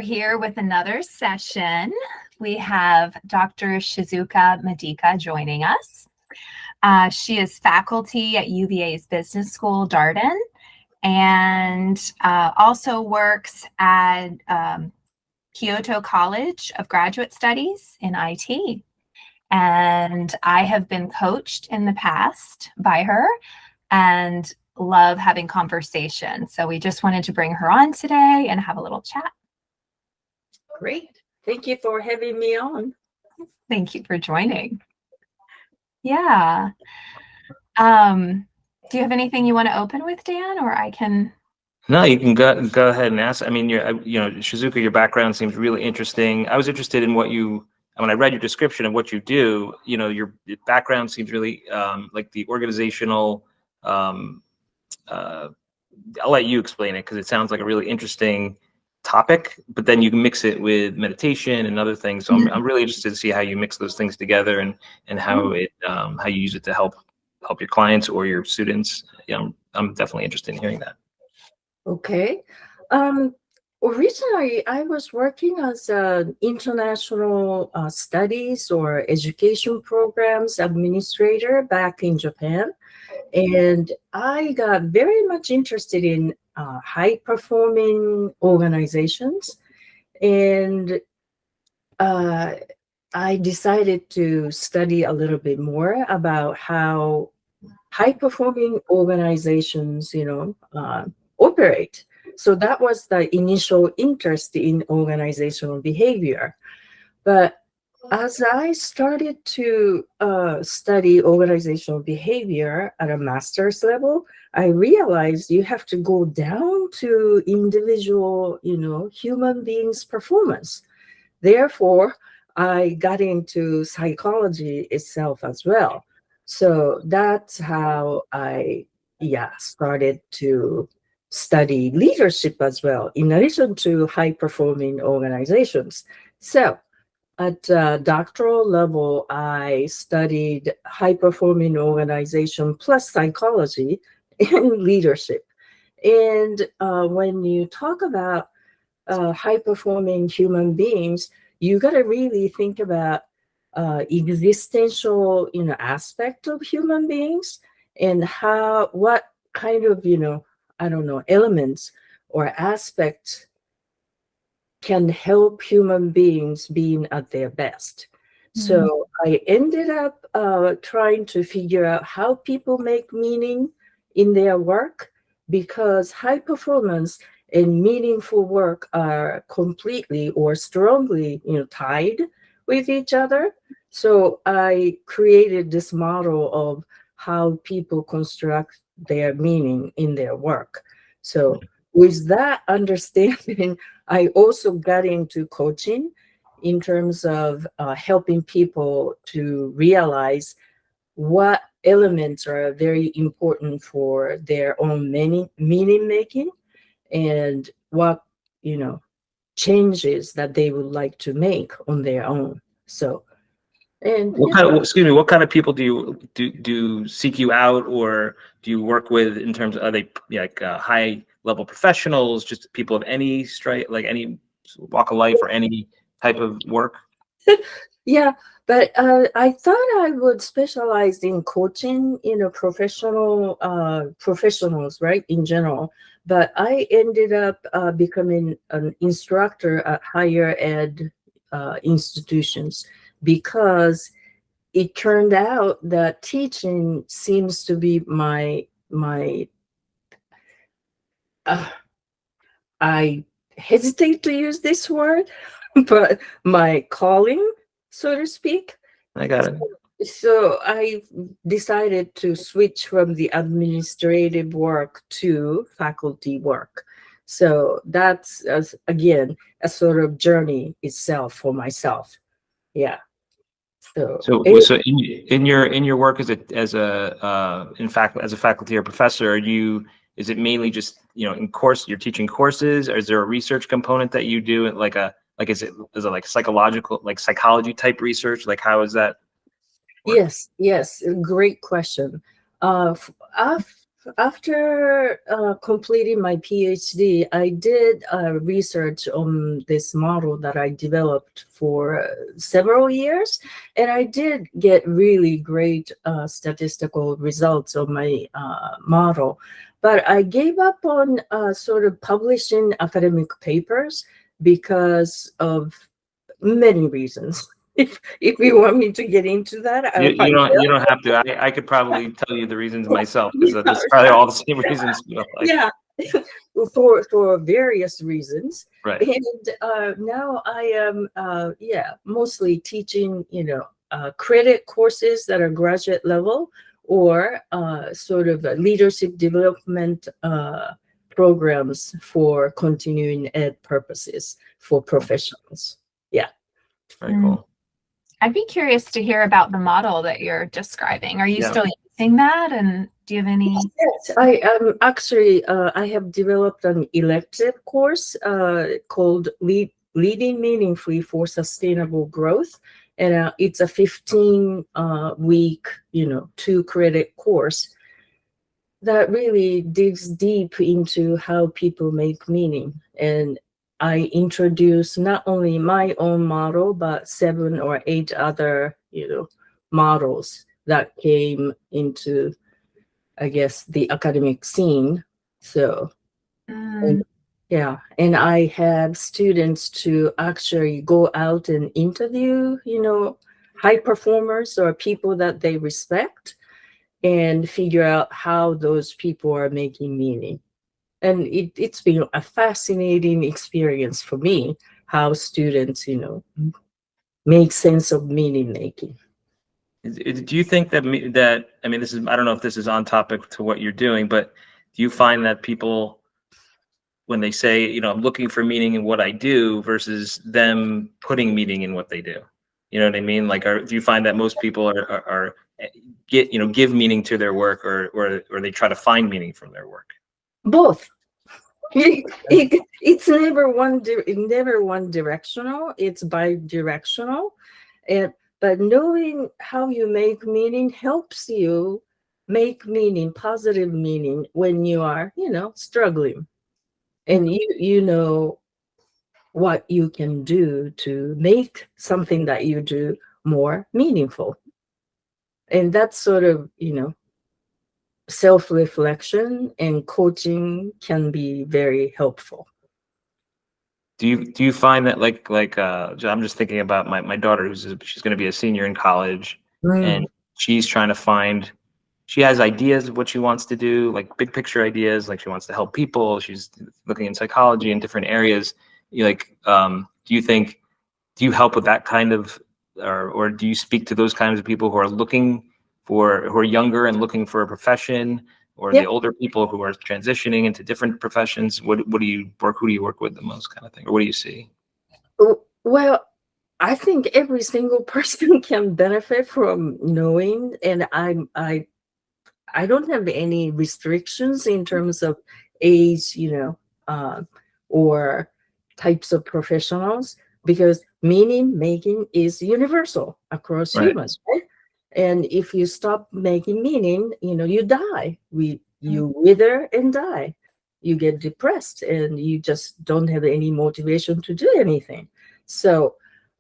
Here with another session. We have Dr. Shizuka Madika joining us. She is faculty at UVA's Business School, Darden, and also works at Kyoto College of Graduate Studies in IT. And I have been coached in the past by her and love having conversation. So we just wanted to bring her on today and have a little chat. Great. Thank you for having me on. Thank you for joining. Yeah. Do you have anything you want to open with, Dan, or I can? No, you can go ahead and ask. I mean, Shizuka, your background seems really interesting. I was interested in when I read your description of what you do, your background seems really like the organizational. I'll let you explain it because it sounds like a really interesting topic, but then you can mix it with meditation and other things. So I'm really interested to see how you mix those things together and how how you use it to help your clients or your students. I'm definitely interested in hearing that. Okay. Originally, I was working as an international studies or education programs administrator back in Japan. And I got very much interested in high-performing organizations. And I decided to study a little bit more about how high-performing organizations, operate. So that was the initial interest in organizational behavior. But as I started to study organizational behavior at a master's level, I realized you have to go down to individual, human beings' performance. Therefore, I got into psychology itself as well. So that's how I started to study leadership as well, in addition to high-performing organizations. So at doctoral level, I studied high-performing organization plus psychology and leadership. And when you talk about high-performing human beings, you got to really think about existential, aspect of human beings and what kind of, elements or aspects can help human beings being at their best. Mm-hmm. So I ended up trying to figure out how people make meaning in their work, because high performance and meaningful work are completely or strongly, tied with each other. So I created this model of how people construct their meaning in their work. So with that understanding, I also got into coaching in terms of helping people to realize what elements are very important for their own meaning making and what, changes that they would like to make on their own. So, and what kind of people do you seek you out, or do you work with in terms of, are they like high level professionals, just people of any stripe, like any walk of life or any type of work? Yeah, but I thought I would specialize in coaching, professionals, right, in general. But I ended up becoming an instructor at higher ed institutions, because it turned out that teaching seems to be my I hesitate to use this word, but my calling, so to speak. I got it. So I decided to switch from the administrative work to faculty work. So that's, again, a sort of journey itself for myself. Yeah. So in your work as a faculty or professor, is it mainly just, you're teaching courses, or is there a research component that you do, is it like psychological, like psychology type research? Like, how is that work? Yes, great question. after completing my PhD, I did research on this model that I developed for several years, and I did get really great statistical results on my model. But I gave up on sort of publishing academic papers because of many reasons. If you want me to get into that, You don't have to. I could probably tell you the reasons myself because that's probably all the same reasons. You know, like, yeah, for various reasons. right. And now I am mostly teaching credit courses that are graduate level, or sort of leadership development programs for continuing ed purposes for professionals. Yeah. Very cool. I'd be curious to hear about the model that you're describing. Are you Yeah. still using that? And do you have any? Yes, I actually I have developed an elective course called Leading Meaningfully for Sustainable Growth, and it's a 15 week 2-credit course that really digs deep into how people make meaning. And I introduce not only my own model, but 7 or 8 other, models that came into, I guess, the academic scene. So, yeah. And I have students to actually go out and interview, high performers or people that they respect, and figure out how those people are making meaning. And it's been a fascinating experience for me, how students, make sense of meaning making. Do you think that I mean, this is, I don't know if this is on topic to what you're doing, but do you find that people, when they say, I'm looking for meaning in what I do versus them putting meaning in what they do, you know what I mean? Like, do you find that most people are give meaning to their work, or they try to find meaning from their work? Both. It's never one directional. It's bi-directional, but knowing how you make meaning helps you make meaning, positive meaning, when you are, struggling, and you know what you can do to make something that you do more meaningful. And that's sort of, self-reflection and coaching can be very helpful. Do you find that like I'm just thinking about my daughter, she's going to be a senior in college, and she's trying to find, she has ideas of what she wants to do, like big picture ideas, like she wants to help people. She's looking in psychology in different areas. Do you help with that kind of, or do you speak to those kinds of people who are younger and looking for a profession, or the older people who are transitioning into different professions? Who do you work with the most, kind of thing? Or what do you see? Well, I think every single person can benefit from knowing, and I don't have any restrictions in terms of age, or types of professionals, because meaning making is universal across humans, right? And if you stop making meaning, you die. You wither and die. You get depressed, and you just don't have any motivation to do anything. So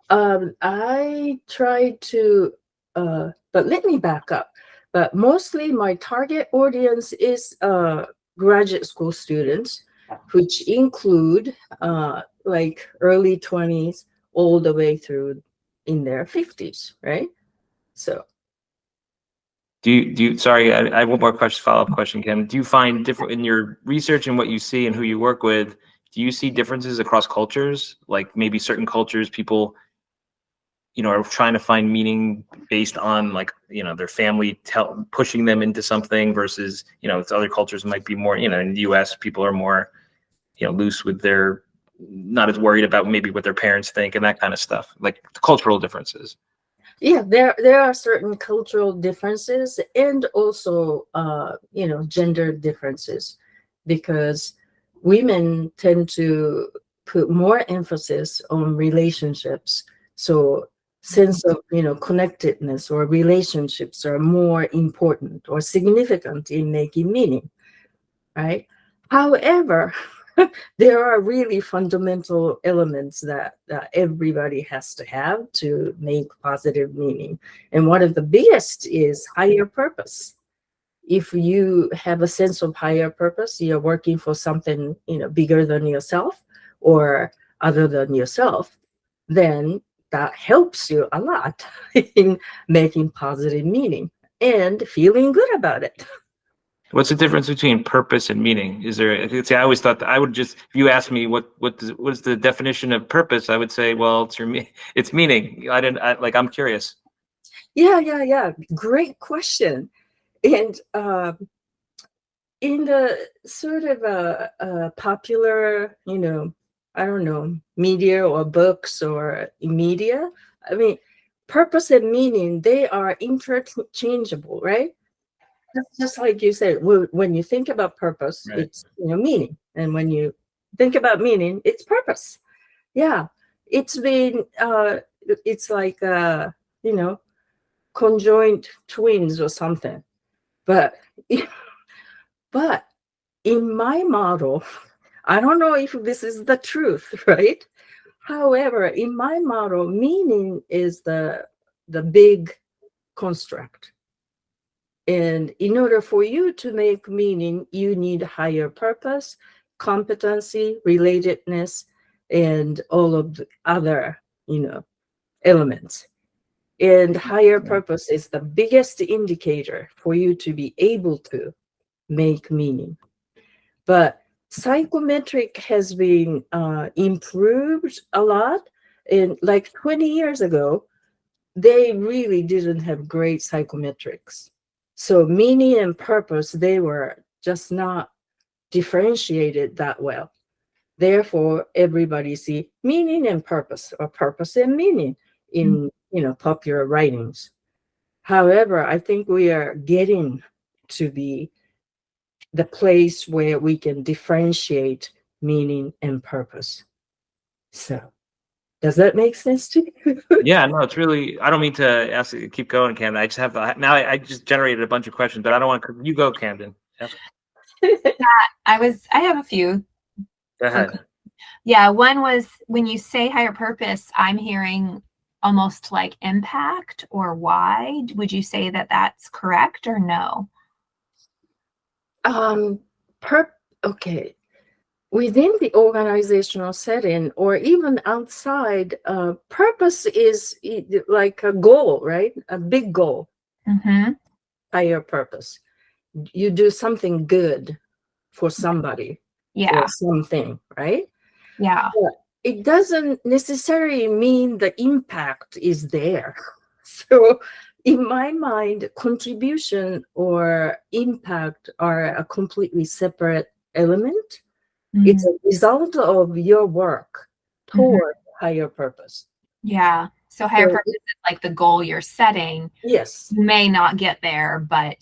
I try to, but let me back up. But mostly my target audience is graduate school students, which include like early 20s all the way through in their 50s, right? So. Do you sorry, I have one more follow-up question, Kim. Do you find different in your research and what you see and who you work with, do you see differences across cultures? Like maybe certain cultures, people, are trying to find meaning based on their family pushing them into something versus, other cultures might be more, in the US, people are more, loose with not as worried about maybe what their parents think and that kind of stuff, like the cultural differences. Yeah, there are certain cultural differences, and also gender differences, because women tend to put more emphasis on relationships. So sense of connectedness or relationships are more important or significant in making meaning. right? However, there are really fundamental elements that everybody has to have to make positive meaning. And one of the biggest is higher purpose. If you have a sense of higher purpose, you're working for something, bigger than yourself or other than yourself, then that helps you a lot in making positive meaning and feeling good about it. What's the difference between purpose and meaning? Is there? See, I always thought that I would just. If you ask me what's the definition of purpose, I would say, well, it's meaning. I'm curious. Yeah. Great question. And in the sort of popular, I don't know, media or books or media, I mean, purpose and meaning, they are interchangeable, right? That's just like you said, when you think about purpose, Right. it's meaning. And when you think about meaning, it's purpose. Yeah. It's been it's like conjoined twins or something. But but in my model, I don't know if this is the truth, right? However, in my model, meaning is the big construct. And in order for you to make meaning, you need higher purpose, competency, relatedness, and all of the other, elements. And higher purpose is the biggest indicator for you to be able to make meaning. But psychometric has been improved a lot. And like 20 years ago, they really didn't have great psychometrics. So meaning and purpose, they were just not differentiated that well. Therefore, everybody see meaning and purpose, or purpose and meaning in popular writings. However, I think we are getting to be the place where we can differentiate meaning and purpose. So, does that make sense to you? Yeah, no, it's really. I don't mean to keep going, Camden. I just have now. I just generated a bunch of questions, but I don't want to. You go, Camden. I have a few. Go ahead. Okay. Yeah, one was when you say higher purpose, I'm hearing almost like impact or why. Would you say that that's correct or no? Okay. Within the organizational setting or even outside, purpose is like a goal, right? A big goal. Mm-hmm. Higher purpose. You do something good for somebody or something, right? Yeah. But it doesn't necessarily mean the impact is there. So in my mind, contribution or impact are a completely separate element. Mm-hmm. It's a result of your work toward higher purpose. Yeah. So higher purpose is like the goal you're setting. Yes. You may not get there, but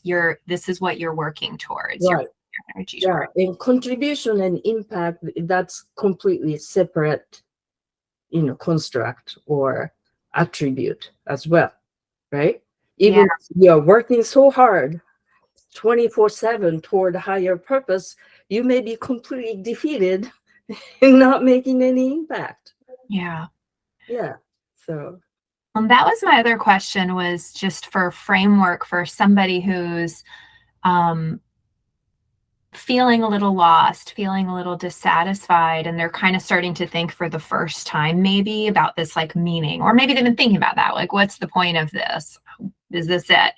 this is what you're working towards. Right. Yeah. And contribution and impact, that's completely separate, construct or attribute as well. Right? Even if you're working so hard 24/7 toward a higher purpose, you may be completely defeated and not making any impact. Yeah. So that was my other question, was just for framework for somebody who's feeling a little lost, feeling a little dissatisfied, and they're kind of starting to think for the first time maybe about this like meaning, or maybe they've been thinking about that, like what's the point of this? Is this it?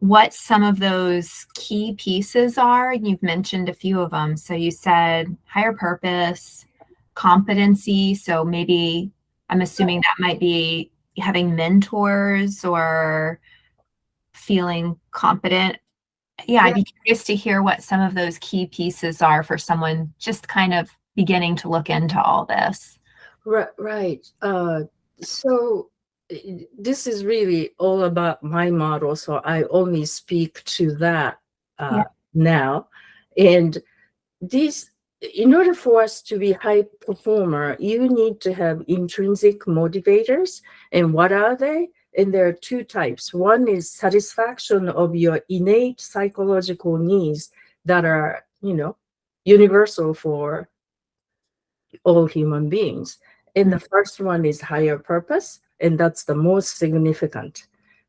What some of those key pieces are? You've mentioned a few of them. So you said higher purpose, competency. So maybe I'm assuming that might be having mentors or feeling competent. Yeah, I'd be curious to hear what some of those key pieces are for someone just kind of beginning to look into all this. Right. So this is really all about my model, so I only speak to that now. And in order for us to be high performer, you need to have intrinsic motivators. And what are they? And there are two types. One is satisfaction of your innate psychological needs that are, universal for all human beings. And the first one is higher purpose, and that's the most significant,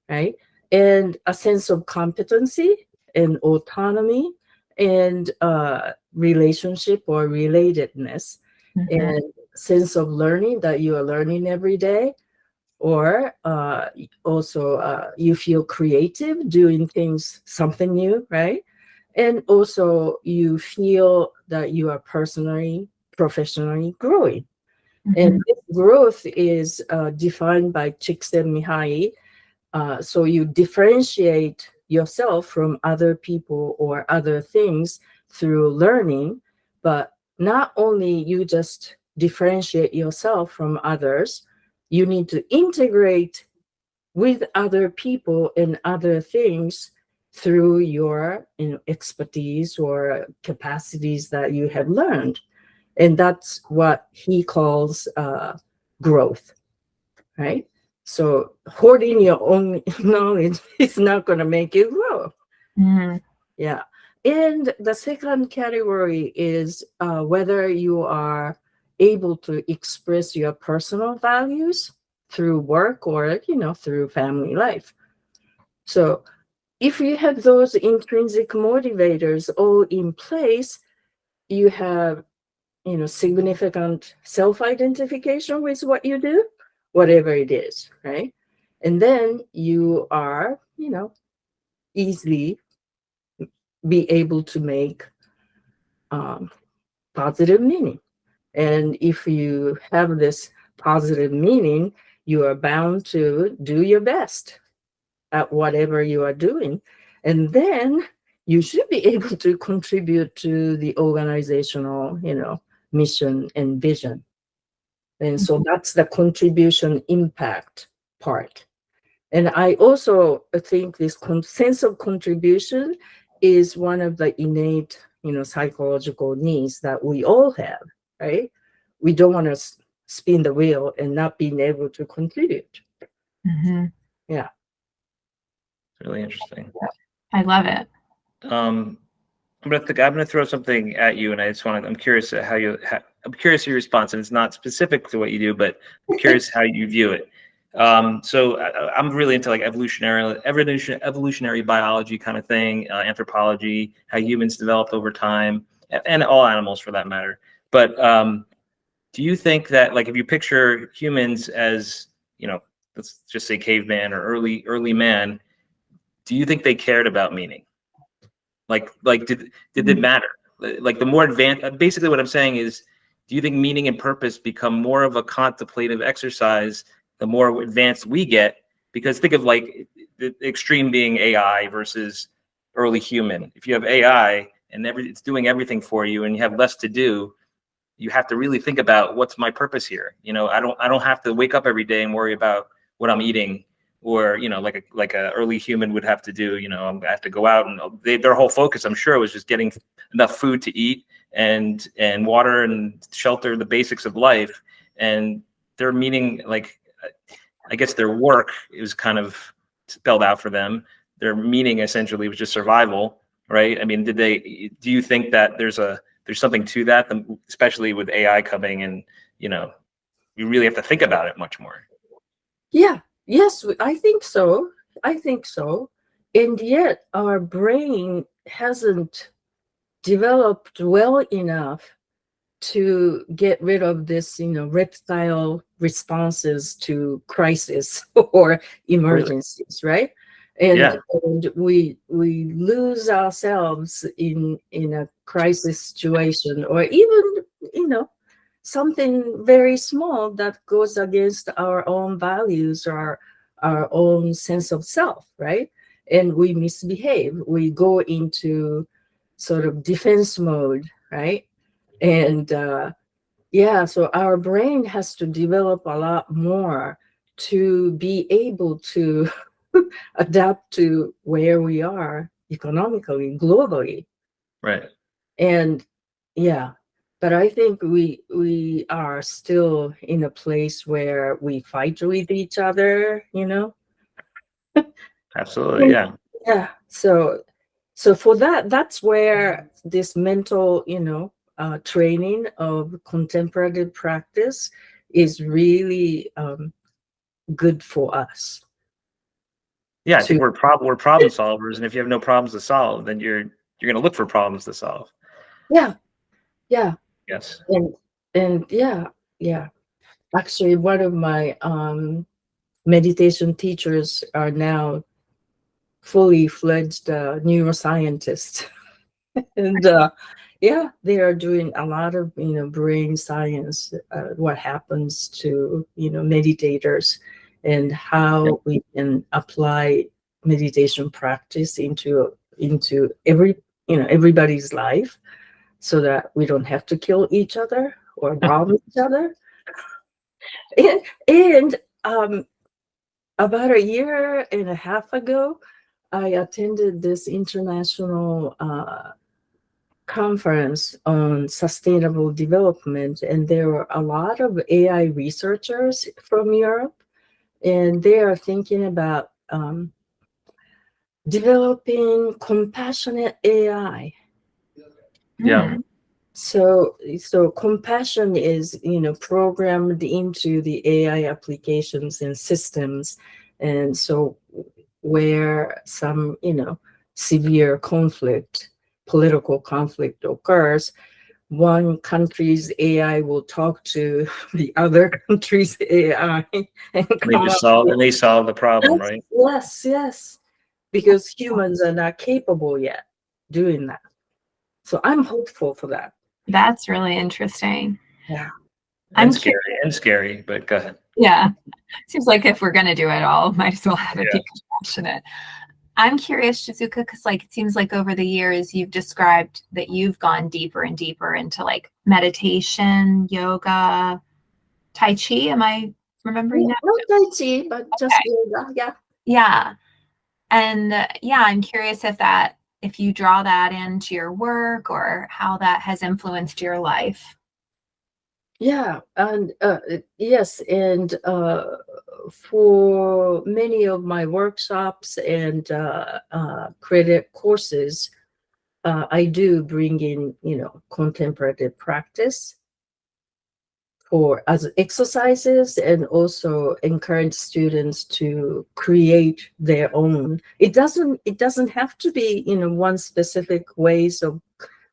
right? And a sense of competency and autonomy and relationship or relatedness, and sense of learning, that you are learning every day, or also you feel creative doing things, something new, right? And also you feel that you are personally, professionally growing. And this growth is defined by Csikszentmihalyi. So you differentiate yourself from other people or other things through learning, but not only you just differentiate yourself from others, you need to integrate with other people and other things through your expertise or capacities that you have learned. And that's what he calls growth, right? So hoarding your own knowledge is not going to make you grow. Yeah. And the second category is whether you are able to express your personal values through work or, through family life. So if you have those intrinsic motivators all in place, you have, significant self-identification with what you do, whatever it is, right? And then you are, easily be able to make positive meaning. And if you have this positive meaning, you are bound to do your best at whatever you are doing. And then you should be able to contribute to the organizational, mission and vision. And so that's the contribution impact part. And I also think this sense of contribution is one of the innate, psychological needs that we all have, right? We don't want to spin the wheel and not being able to contribute. Yeah. Really interesting. I love it. I'm gonna throw something at you, and I'm curious I'm curious your response, and it's not specific to what you do, but I'm curious how you view it. So I'm really into like evolutionary biology kind of thing, anthropology, how humans developed over time, and all animals for that matter. But do you think that, like, if you picture humans as, let's just say caveman or early man, do you think they cared about meaning? Like did it matter? Like the more advanced, basically what I'm saying is, do you think meaning and purpose become more of a contemplative exercise the more advanced we get? Because think of like the extreme being AI versus early human. If you have AI and it's doing everything for you and you have less to do, you have to really think about, what's my purpose here? I don't have to wake up every day and worry about what I'm eating, or like a early human would have to do. I have to go out, and their whole focus, I'm sure, was just getting enough food to eat and water and shelter, the basics of life. And their meaning, like, I guess their work is kind of spelled out for them. Their meaning essentially was just survival, right? I mean, do you think that there's something to that, especially with AI coming, and you really have to think about it much more? Yeah. Yes, I think so. And yet our brain hasn't developed well enough to get rid of this, reptile responses to crisis or emergencies, right? And we lose ourselves in a crisis situation, or even, something very small that goes against our own values or our own sense of self, right? And we misbehave. We go into sort of defense mode, right? And so our brain has to develop a lot more to be able to adapt to where we are economically, globally. Right. And but I think we are still in a place where we fight with each other, Absolutely. Yeah. Yeah. So So for that, that's where this mental, training of contemplative practice is really good for us. Yeah, I think To we're problem solvers, and if you have no problems to solve, then you're going to look for problems to solve. yeah, Yes. and yeah. Actually, one of my meditation teachers are now fully fledged neuroscientists, and yeah, they are doing a lot of brain science, what happens to meditators, and how we can apply meditation practice into everybody's life, so that we don't have to kill each other or bomb each other. And about a year and a half ago, I attended this international conference on sustainable development, and there were a lot of AI researchers from Europe, and they are thinking about developing compassionate AI. Yeah. So compassion is programmed into the AI applications and systems, and so where some severe political conflict occurs, one country's AI will talk to the other country's AI and come up with They solve the problem, right? yes, because humans are not capable yet doing that. So I'm hopeful for that. That's really interesting. Yeah. I'm scary, but go ahead. Yeah. Seems like if we're going to do it all, might as well have it be compassionate. I'm curious, Shizuka, because it seems like over the years you've described that you've gone deeper and deeper into meditation, yoga, Tai Chi. Am I remembering that? Not Tai Chi, but just yoga. Yeah. Yeah. And I'm curious if you draw that into your work or how that has influenced your life. Yeah, and yes, and for many of my workshops and credit courses, I do bring in contemplative practice as exercises, and also encourage students to create their own. It doesn't have to be one specific ways of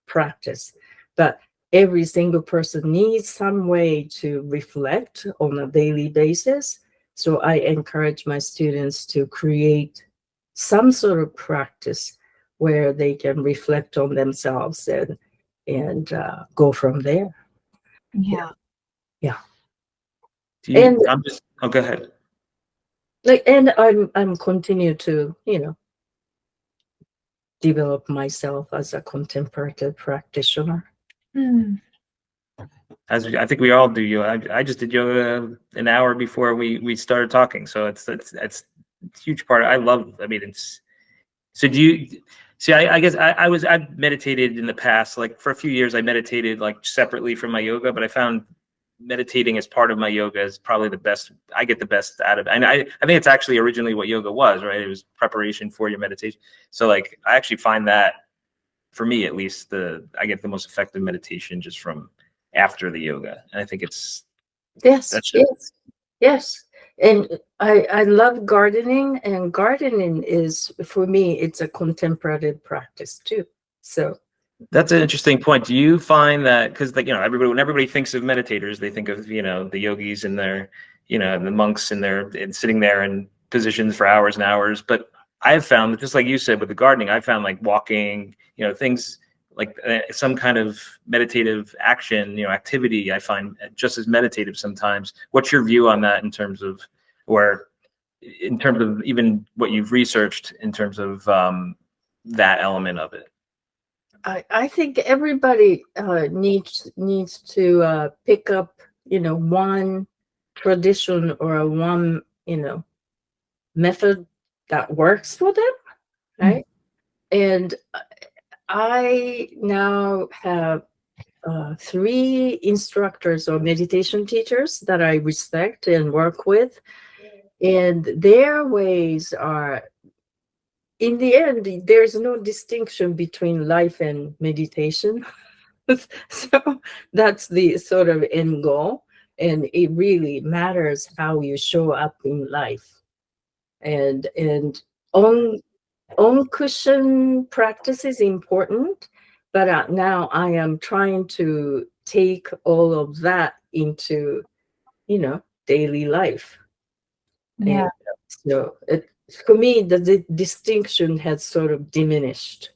practice, but every single person needs some way to reflect on a daily basis. So I encourage my students to create some sort of practice where they can reflect on themselves and go from there. Yeah. Go ahead. And I'm continue to develop myself as a contemplative practitioner. As I think we all do yoga. I just did yoga an hour before we started talking, so it's a huge part. I mean, it's so. Do you see? I guess I've meditated in the past. Like for a few years, I meditated separately from my yoga, but I found meditating as part of my yoga is probably the best. I get the best out of it, and I think it's actually originally what yoga was, right? It was preparation for your meditation. So I actually find that, for me at least, I get the most effective meditation just from after the yoga, and I think it's yes. And I love gardening, and gardening is, for me, it's a contemplative practice too. So that's an interesting point. Do you find that, because when everybody thinks of meditators, they think of the yogis and their the monks and sitting there in positions for hours and hours, but I have found that, just like you said with the gardening, I found walking, things like some kind of meditative action, activity, I find just as meditative sometimes. What's your view on that in terms of even what you've researched in terms of that element of it? I think everybody needs to pick up one tradition or one method that works for them, right? And I now have 3 instructors or meditation teachers that I respect and work with, and their ways are in the end, there's no distinction between life and meditation. So that's the sort of end goal. And it really matters how you show up in life. And on cushion practice is important, but now I am trying to take all of that into, daily life. Yeah. And so for me, the distinction has sort of diminished.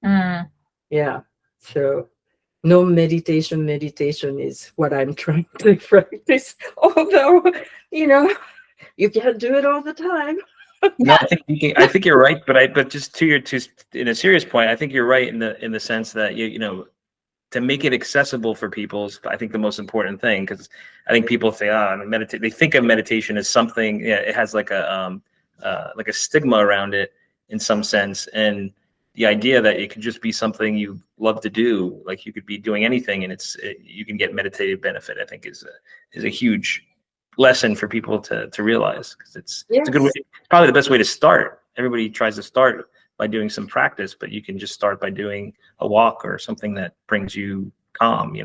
Mm. Yeah. So no meditation is what I'm trying to practice. Although, you can't do it all the time. No, I think you're right, but just in a serious point, I think you're right in the sense that to make it accessible for people is, I think, the most important thing, because I think people say, meditate. They think of meditation as something, it has like a stigma around it in some sense, and the idea that it could just be something you love to do, like you could be doing anything, and you can get meditative benefit, I think is a huge lesson for people to realize, because it's a good way. It's probably the best way to start. Everybody tries to start by doing some practice, but you can just start by doing a walk or something that brings you calm,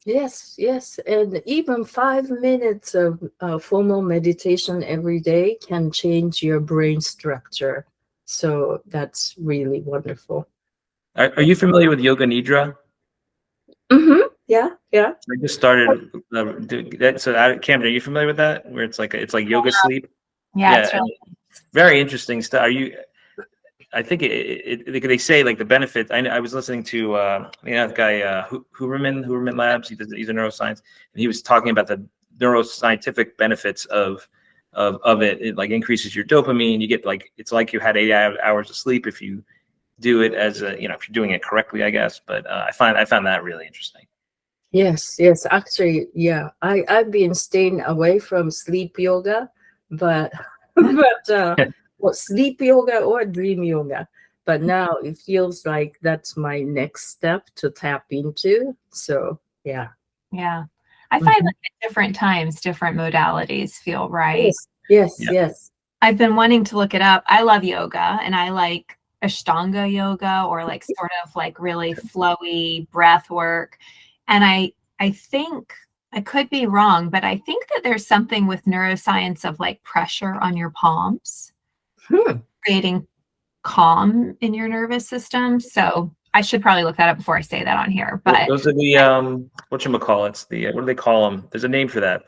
Yes, and even 5 minutes of formal meditation every day can change your brain structure. So that's really wonderful. Are you familiar with Yoga Nidra? Mm-hmm. Yeah. I just started doing that. So, Camden, are you familiar with that? Where it's like yoga sleep? Yeah, it's really very interesting stuff. I think they say like the benefit. I was listening to the guy Huberman Labs. He's a neuroscience, and he was talking about the neuroscientific benefits of it. It like increases your dopamine. You get it's like you had 8 hours of sleep if you do it as if you're doing it correctly, I guess. But I found that really interesting. Yes. Actually, yeah. I've been staying away from sleep yoga, but sleep yoga or dream yoga. But now it feels like that's my next step to tap into. So yeah. Yeah. I find like at different times, different modalities feel right. Yes. I've been wanting to look it up. I love yoga, and I like Ashtanga yoga, or like sort of like really flowy breath work. And I think, I could be wrong, but I think that there's something with neuroscience of like pressure on your palms, creating calm in your nervous system. So I should probably look that up before I say that on here. But those are the whatchamacallits, what do they call them? There's a name for that.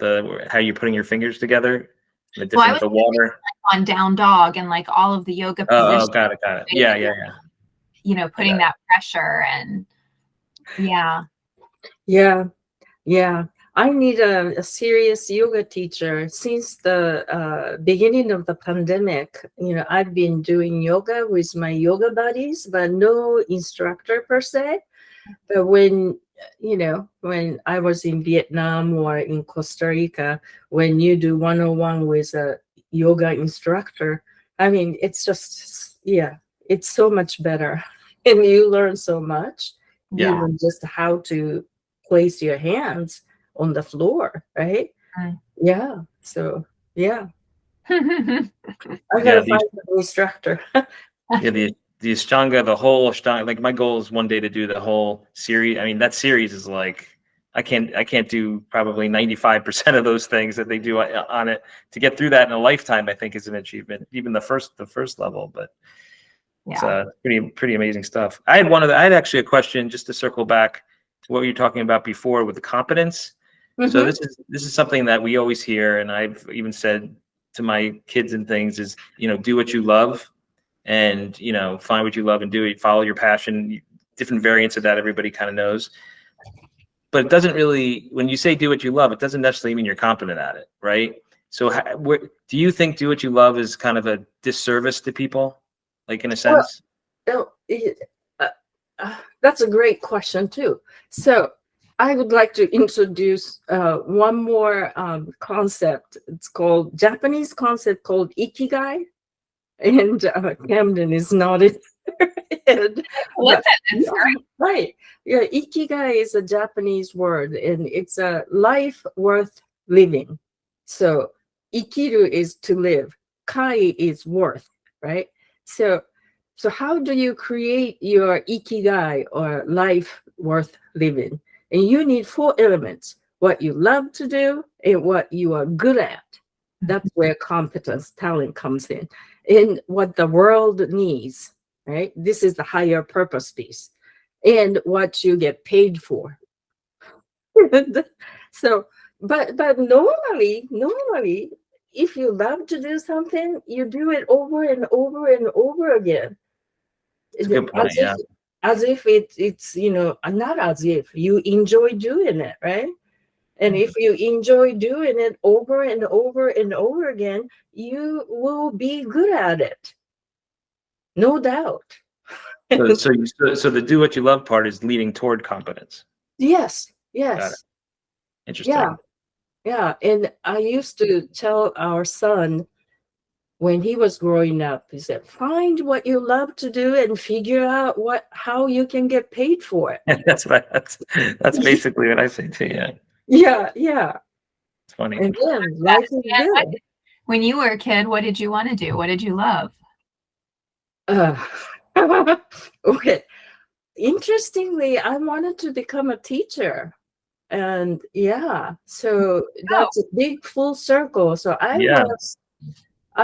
How you're putting your fingers together, the water on down dog and like all of the yoga positions. Oh, got it. Yeah. Putting that pressure and Yeah. I need a serious yoga teacher. Since the beginning of the pandemic, I've been doing yoga with my yoga buddies, but no instructor per se. But when I was in Vietnam or in Costa Rica, when you do 101 with a yoga instructor, I mean, it's just, it's so much better. And you learn so much, even just how to place your hands on the floor, right? Yeah. So I gotta find an instructor. The Ashtanga, the whole Ashtanga. Like my goal is one day to do the whole series. I mean, that series is like I can't do probably 95% of those things that they do on it. To get through that in a lifetime, I think is an achievement. Even the first level, but it's pretty amazing stuff. I had actually a question just to circle back to what you were talking about before with the competence. So this is something that we always hear, and I've even said to my kids and things is, do what you love, and find what you love and do it. Follow your passion. Different variants of that everybody kind of knows, but it doesn't really. When you say do what you love, it doesn't necessarily mean you're competent at it, right? So, do you think do what you love is kind of a disservice to people, like in a sense? Well, that's a great question too. So I would like to introduce one more concept. It's called Japanese concept called ikigai, and Camden is nodding. Right. Yeah, ikigai is a Japanese word, and it's a life worth living. So ikiru is to live, kai is worth, right? So So how do you create your ikigai or life worth living? And you need 4 elements: what you love to do and what you are good at. That's where competence, talent comes in. And what the world needs, right? This is the higher purpose piece. And what you get paid for. So, but normally, if you love to do something, you do it over and over and over again. It's a good point. Yeah. As if it's not as if you enjoy doing it, right? And if you enjoy doing it over and over and over again, you will be good at it, no doubt. So the do what you love part is leading toward competence. Yes, Got it. yes, Interesting. yeah. And I used to tell our son when he was growing up, he said, find what you love to do and figure out how you can get paid for it. That's basically what I say too. Yeah. Yeah. It's funny. And then life is good. When you were a kid, what did you want to do? What did you love? Okay. Interestingly, I wanted to become a teacher. And yeah, so that's a big full circle. So I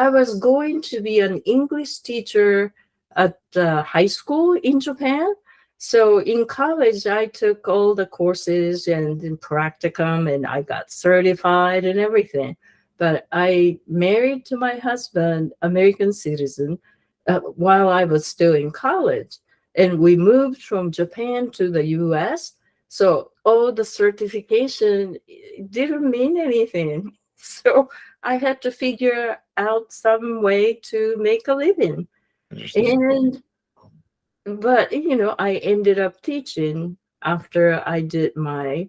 was going to be an English teacher at high school in Japan. So in college, I took all the courses and in practicum, and I got certified and everything. But I married to my husband, American citizen, while I was still in college. And we moved from Japan to the US. So all the certification didn't mean anything. So I had to figure out some way to make a living. But I ended up teaching after I did my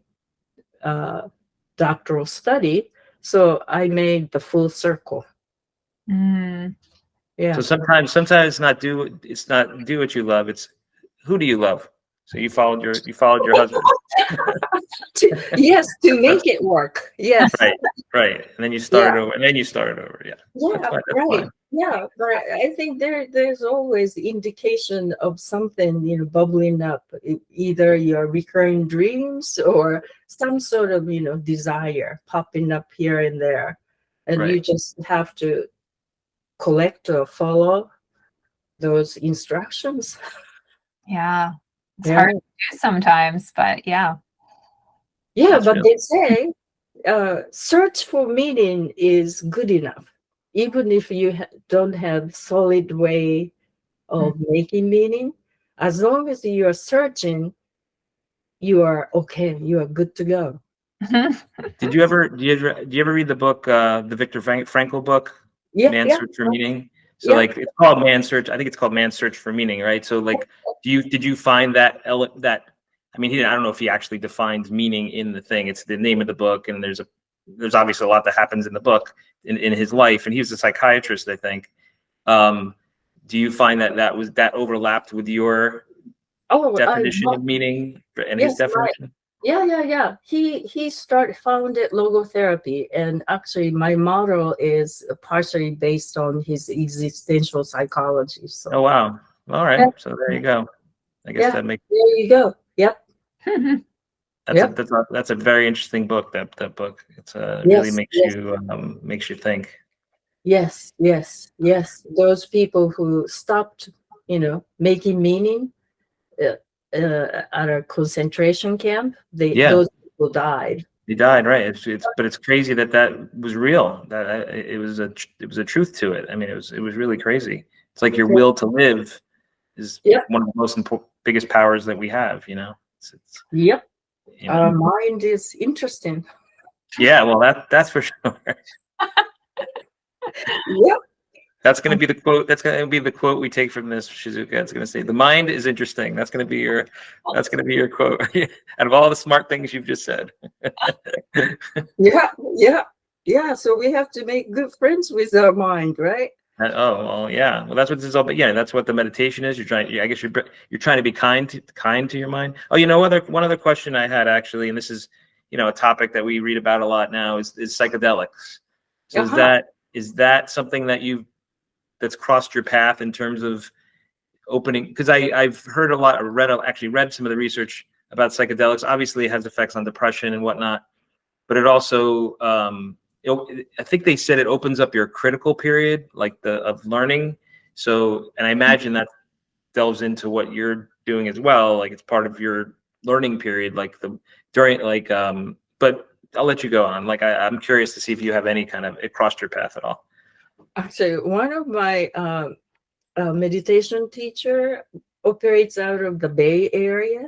doctoral study. So I made the full circle. Yeah. So sometimes it's not do what you love. It's who do you love? So you followed your husband. Yes, to make it work. Yes. Right. And then you started over. Yeah. Yeah, That's right. fine. Yeah, but I think there's always the indication of something, bubbling up, either your recurring dreams or some sort of, desire popping up here and there. And you just have to collect or follow those instructions. Yeah. It's hard to do sometimes, but yeah. Yeah, but they say search for meaning is good enough. Even if you don't have solid way of making meaning, as long as you are searching, you are okay. You are good to go. Do you ever read the book, the Viktor Frankl book, Man's Search for Meaning? So like it's called Man's Search. I think it's called Man's Search for Meaning, right? So like, did you find that I mean, I don't know if he actually defines meaning in the thing. It's the name of the book, and there's obviously a lot that happens in the book in his life, and he was a psychiatrist, I think. Do you find that overlapped with your definition of meaning and his definition? Yeah. He founded logotherapy, and actually my model is partially based on his existential psychology. So. Oh wow! All right, so there you go. I guess that makes. There you go. Yep. That's a very interesting book. That book. It's really makes you think. Yes. Those people who stopped, making meaning at a concentration camp, those people died. They died, right? But it's crazy that was real. That it was a truth to it. I mean, it was really crazy. It's like your will to live is one of the most biggest powers that we have. Yep. Our mind is interesting. Yeah, well, that's for sure. Yep. That's going to be the quote. That's going to be the quote we take from this, Shizuka. It's going to say, "The mind is interesting." That's going to be your quote. Out of all the smart things you've just said. Yeah. So we have to make good friends with our mind, right? Oh well, yeah. Well, that's what this is all about. Yeah, that's what the meditation is. I guess you're trying to be kind to your mind. Oh, one other question I had actually, and this is a topic that we read about a lot now is psychedelics. So is that something that that's crossed your path in terms of opening, because I've heard a lot, actually read some of the research about psychedelics. Obviously, it has effects on depression and whatnot, but it also, I think they said it opens up your critical period, like of learning. So, and I imagine that delves into what you're doing as well. Like it's part of your learning period, but I'll let you go on. Like, I'm curious to see if you have any kind of, it crossed your path at all. Actually, one of my meditation teacher operates out of the Bay Area,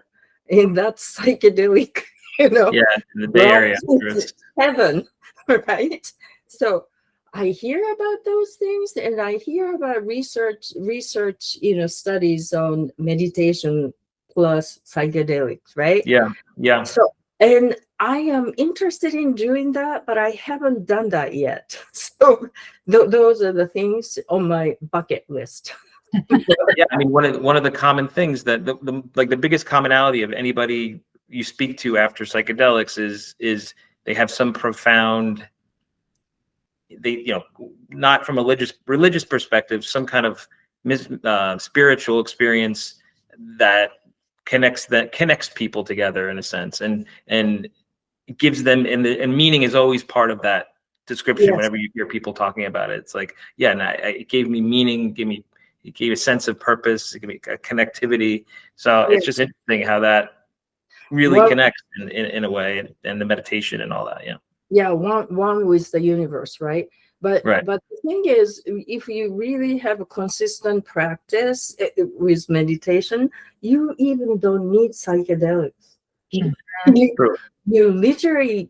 and that's psychedelic, Yeah, in the Bay Area. Heaven, right? So I hear about those things, and I hear about research, studies on meditation plus psychedelics, right? Yeah. So, and I am interested in doing that, but I haven't done that yet. So those are the things on my bucket list. Yeah, I mean, one of the common things that the biggest commonality of anybody you speak to after psychedelics is they have some profound, not from a religious perspective, some kind of spiritual experience that connects people together in a sense, and gives them, and meaning is always part of that description. Yes. Whenever you hear people talking about it, it's like, yeah, and it gave me meaning, it gave a sense of purpose, it gave me a connectivity. So It's just interesting how that really connects in a way, and the meditation and all that. Yeah, one with the universe, right? But the thing is, if you really have a consistent practice with meditation, you even don't need psychedelics. You literally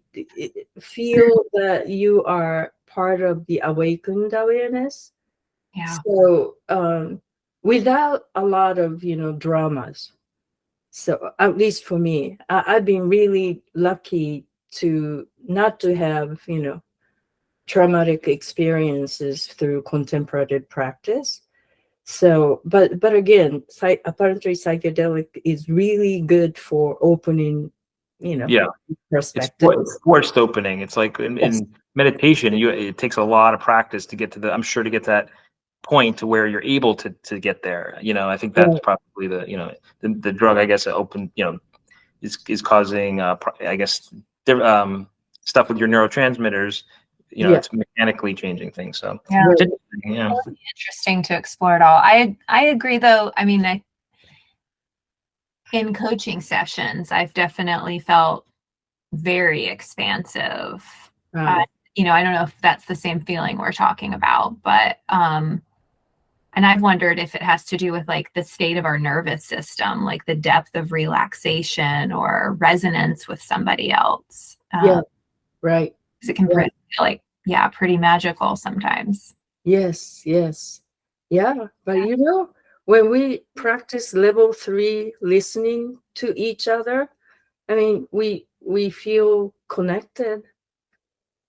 feel that you are part of the awakened awareness. Yeah. So without a lot of dramas. So at least for me, I've been really lucky to not to have traumatic experiences through contemplative practice. So, but again, apparently psychedelic is really good for opening, perspective. It's forced opening. It's like in meditation, it takes a lot of practice to get to that point to where you're able to get there. I think that's probably the drug, I guess, is causing, I guess, stuff with your neurotransmitters. It's mechanically changing things. So interesting to explore it all. I agree, though. I mean, in coaching sessions, I've definitely felt very expansive. I don't know if that's the same feeling we're talking about, but and I've wondered if it has to do with like the state of our nervous system, like the depth of relaxation or resonance with somebody else. Right. Because it can feel like, pretty magical sometimes. Yes. Yeah. But when we practice level 3 listening to each other, I mean, we feel connected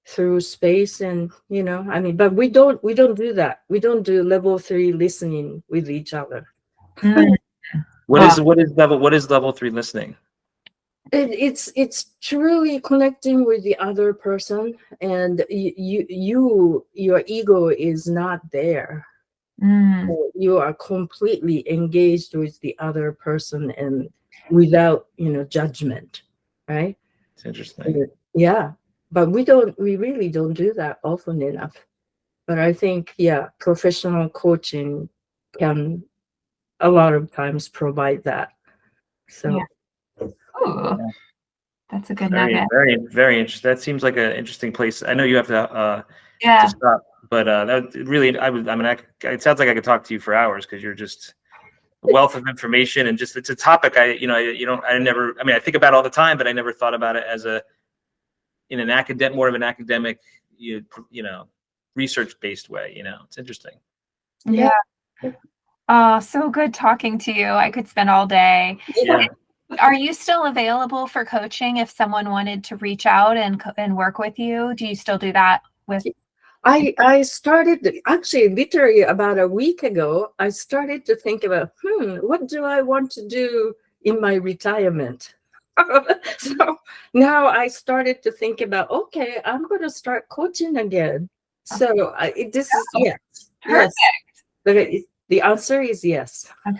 through space, and but we don't do that. We don't do level 3 listening with each other. What is level 3 listening? It's truly connecting with the other person, and your ego is not there. So you are completely engaged with the other person, and without judgment, right? It's interesting. Yeah, but we really don't do that often enough. But I think professional coaching can a lot of times provide that. So that's a good very, nugget. very, very interesting. That seems like an interesting place. I know you have to stop, but that really, it sounds like I could talk to you for hours, because you're just a wealth of information, and just, it's a topic I think about all the time, but I never thought about it as more of an academic, research-based way. It's interesting. Yeah. Oh, so good talking to you. I could spend all day. Yeah. Are you still available for coaching if someone wanted to reach out and work with you? Do you still do that with? I started, actually, literally about a week ago, I started to think about, what do I want to do in my retirement? So now I started to think about, okay, I'm going to start coaching again. So this is yes. Perfect. Yes. But the answer is yes. Okay.